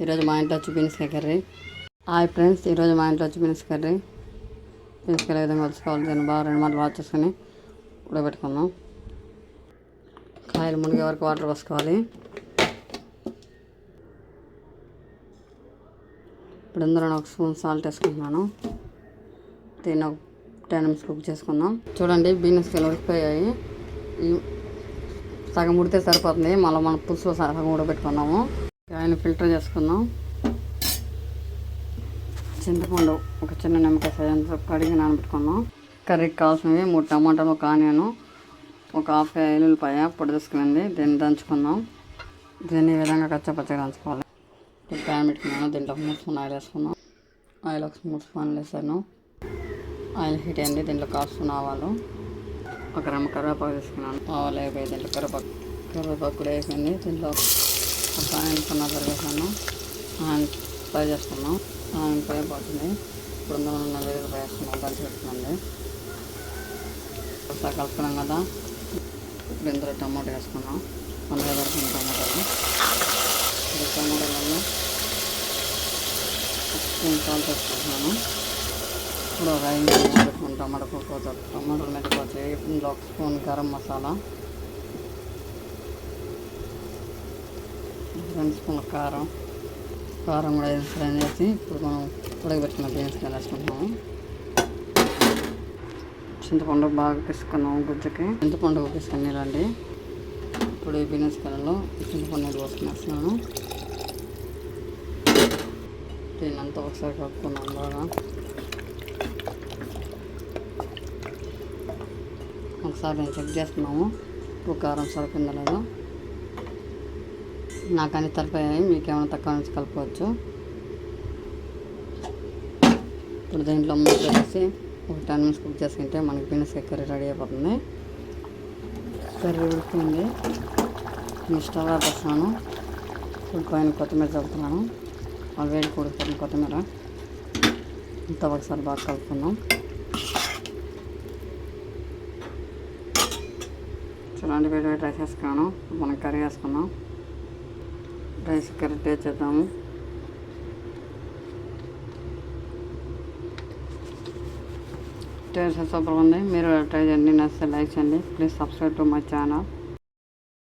ఈరోజు మా ఇంట్లో వచ్చి బీన్స్కాయ కర్రీ. హాయ్ ఫ్రెండ్స్, ఈరోజు మా ఇంట్లో వచ్చి బీన్స్ కర్రీ. బీన్స్కాయలు విధంగా వచ్చుకోవాలి. దీన్ని బాగా 2 మాటలు వాష్ చేసుకొని ఉడకబెట్టుకుందాం. కాయలు మునిగే వరకు వాటర్ పోసుకోవాలి. ఇప్పుడు ఇందులో ఒక స్పూన్ సాల్ట్ వేసుకుంటున్నాను. దీన్ని ఒక 10 నిమిషాలు కుక్ చేసుకుందాం. చూడండి, బీన్స్కాయలు ఉడికిపోయాయి. సగం ఉడితే సరిపోతుంది. మళ్ళీ మనం పులుసు సగం ఉడకబెట్టుకున్నాము. ఆయన ఫిల్టర్ చేసుకుందాం. చింతపండు ఒక చిన్న నిమ్మకాయ సైజంతా కడిగి నానబెట్టుకుందాం. కర్రీకి కావాల్సినవి 3 టమాటాలు, ఒక ఆనియన్, ఒక హాఫ్ ఎల్లుల్లిపాయ పొడి తీసుకునింది. దీన్ని దంచుకుందాం. దీన్ని ఈ విధంగా కచ్చపచ్చగా దంచుకోవాలి. ప్యాన్ పెట్టుకున్నాను. దీంట్లో 3 స్పూన్ ఆయిల్ వేసుకుందాం. ఆయిల్ ఒక 3 స్పూన్లు వేసాను. ఆయిల్ హీట్ అయింది. దీంట్లో కాస్త ఆవాలు, ఒక రెమ్మ కరివేపాకు తీసుకున్నాను. ఆవాలు అయిపోయి దీంట్లో కరివేపాకు కూడా అయిపోయింది. దీంట్లో ఒక ఆనియన్ సన్న తరిగేసాను. ఆనియన్ ఫ్రై చేసుకున్నాం. ఆనియన్ ఫ్రై పోతుంది. ఇప్పుడు ఉన్న వెల్లుల్లిపాయ వేసుకున్నాం. దంచి పెట్టుకున్నాండి. ఒకసారి కలుపుకున్నాం కదా. ఇప్పుడు ఇందులో టమాటో వేసుకున్నాం. అందులో దొరికిన టమాటాలు. ఇప్పుడు టమాటాలలో స్పూన్ సాల్ట్ వేసుకుంటున్నాను. ఇప్పుడు ఒక 5 నిమిషాలు పెట్టుకుని టమాటాలు మెట్టుకోవచ్చు. ఇందులో ఒక స్పూన్ గరం మసాలా, 2 స్పూన్ల కారం కూడా ఫ్రై చేసి ఇప్పుడు మనం ఉడకబెట్టుకున్న బీన్స్కాయలు వేసుకుంటున్నాము. చింతపండు బాగా పిసుకున్నాము. గుజ్జుకి చింతపండు పిసుకొని నీళ్ళండి. ఇప్పుడు ఈ బీన్స్కాయలలో చింతపండు నీళ్ళు పోసుకునేస్తున్నాను. దీన్ని అంతా ఒకసారి కలుపుకున్నాను బాగా. ఒకసారి నేను చెక్ చేస్తున్నాము ఉప్పు కారం సరిపోయిందో లేదో. నాకు అన్ని సరిపోయాయి. మీకు ఏమైనా తక్కువ నుంచి కలుపుకోవచ్చు. ఇప్పుడు దీంట్లో మూత వేసి ఒక 10 నిమిషాలు కుక్ చేసుకుంటే మనకి బీన్స్కాయ కర్రీ రెడీ అయిపోతుంది. కర్రీ ఉడుకుతుంది. నేను స్టవ్ ఆపేస్తున్నాను. ఉడిపోయిన కొత్తిమీర చల్లుతున్నాను. ఆ వేడి ఉడికిపోతుంది కొత్తిమీర. ఇంత ఒకసారి బాగా కలుపుకుందాం. చూడండి, వేడి రైస్ వేసుకున్నాను. మనం కర్రీ వేసుకుందాం. రైస్ కర్రీ టేస్ట్ చేద్దాము. టేస్ట్ సూపర్గా ఉంది. మీరు ట్రై చేయండి. నచ్చితే లైక్ చేయండి. Please subscribe to my channel.